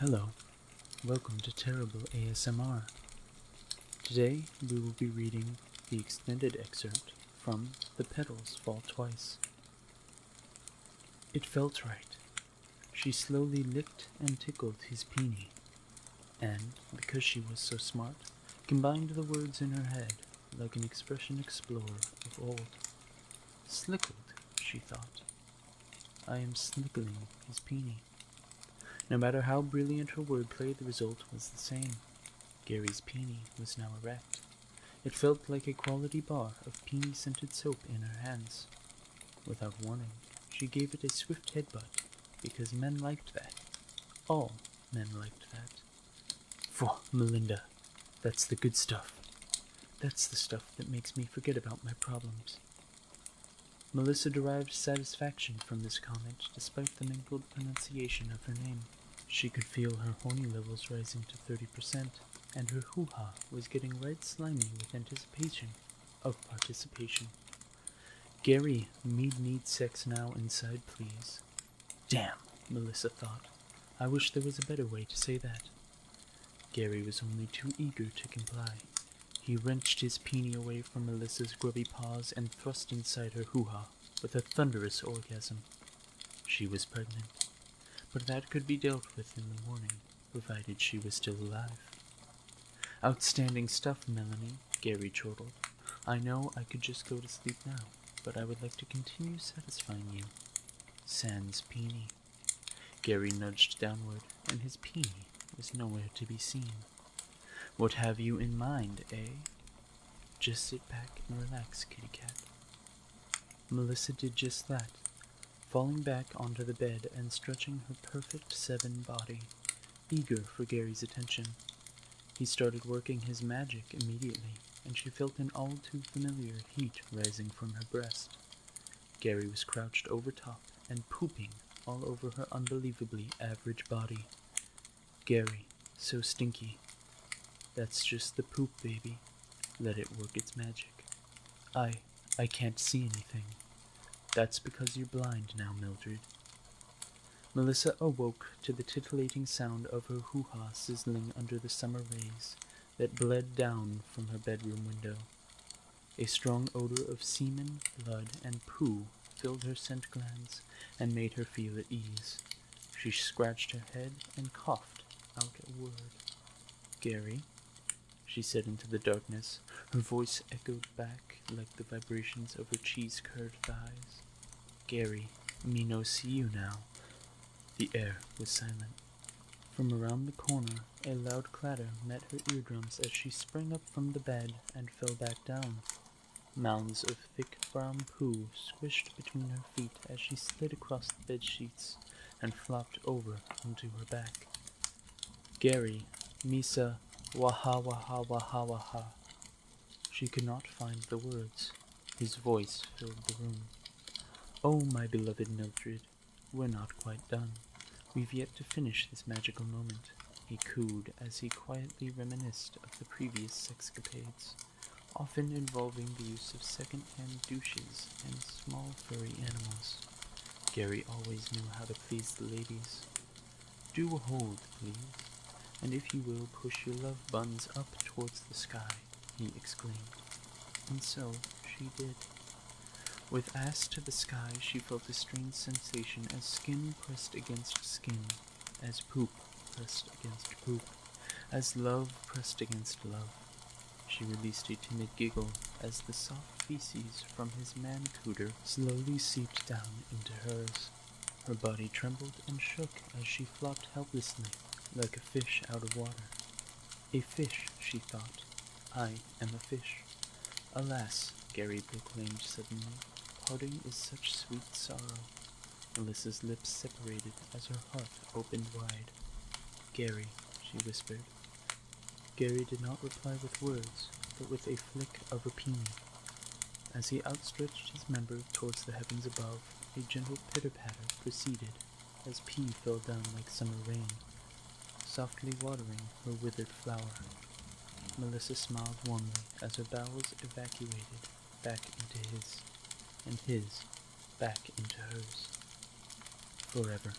Hello, welcome to Terrible ASMR. Today we will be reading the extended excerpt from The Petals Fall Twice. It felt right. She slowly licked and tickled his peenie, and, because she was so smart, combined the words in her head like an expression explorer of old. Slickled, she thought. I am snickling his peenie. No matter how brilliant her wordplay, the result was the same. Gary's peenie was now erect. It felt like a quality bar of peenie-scented soap in her hands. Without warning, she gave it a swift headbutt, because men liked that. All men liked that. For Melinda, that's the good stuff. That's the stuff that makes me forget about my problems. Melissa derived satisfaction from this comment despite the mingled pronunciation of her name. She could feel her horny levels rising to 30%, and her hoo-ha was getting right slimy with anticipation of participation. Gary, me need sex now inside, please. Damn, Melissa thought. I wish there was a better way to say that. Gary was only too eager to comply. He wrenched his peenie away from Melissa's grubby paws and thrust inside her hoo-ha with a thunderous orgasm. She was pregnant, but that could be dealt with in the morning, provided she was still alive. Outstanding stuff, Melanie, Gary chortled. I know I could just go to sleep now, but I would like to continue satisfying you. Sans peenie. Gary nudged downward, and his peenie was nowhere to be seen. What have you in mind, eh? Just sit back and relax, kitty cat. Melissa did just that, falling back onto the bed and stretching her perfect 7 body, eager for Gary's attention. He started working his magic immediately, and she felt an all-too-familiar heat rising from her breast. Gary was crouched over top and pooping all over her unbelievably average body. Gary, so stinky. That's just the poop, baby. Let it work its magic. I can't see anything. That's because you're blind now, Mildred. Melissa awoke to the titillating sound of her hoo-ha sizzling under the summer rays that bled down from her bedroom window. A strong odor of semen, blood, and poo filled her scent glands and made her feel at ease. She scratched her head and coughed out a word. Gary, she said into the darkness. Her voice echoed back like the vibrations of her cheese-curd thighs. Gary, me no see you now. The air was silent. From around the corner, a loud clatter met her eardrums as she sprang up from the bed and fell back down. Mounds of thick brown poo squished between her feet as she slid across the bedsheets and flopped over onto her back. Gary, Misa, waha waha waha waha. She could not find the words. His voice filled the room. Oh, my beloved Mildred, we're not quite done. We've yet to finish this magical moment, he cooed as he quietly reminisced of the previous sexcapades, often involving the use of second-hand douches and small furry animals. Gary always knew how to please the ladies. Do a hold, please, and if you will, push your love buns up towards the sky, he exclaimed. And so she did. With ass to the sky, she felt a strange sensation as skin pressed against skin, as poop pressed against poop, as love pressed against love. She released a timid giggle as the soft feces from his man-cooter slowly seeped down into hers. Her body trembled and shook as she flopped helplessly, like a fish out of water. A fish, she thought. I am a fish. Alas, Gary proclaimed suddenly, parting is such sweet sorrow. Melissa's lips separated as her heart opened wide. Gary, she whispered. Gary did not reply with words, but with a flick of a peenie. As he outstretched his member towards the heavens above, a gentle pitter-patter proceeded, as pea fell down like summer rain, softly watering her withered flower. Melissa smiled warmly as her bowels evacuated back into his, and his back into hers. Forever.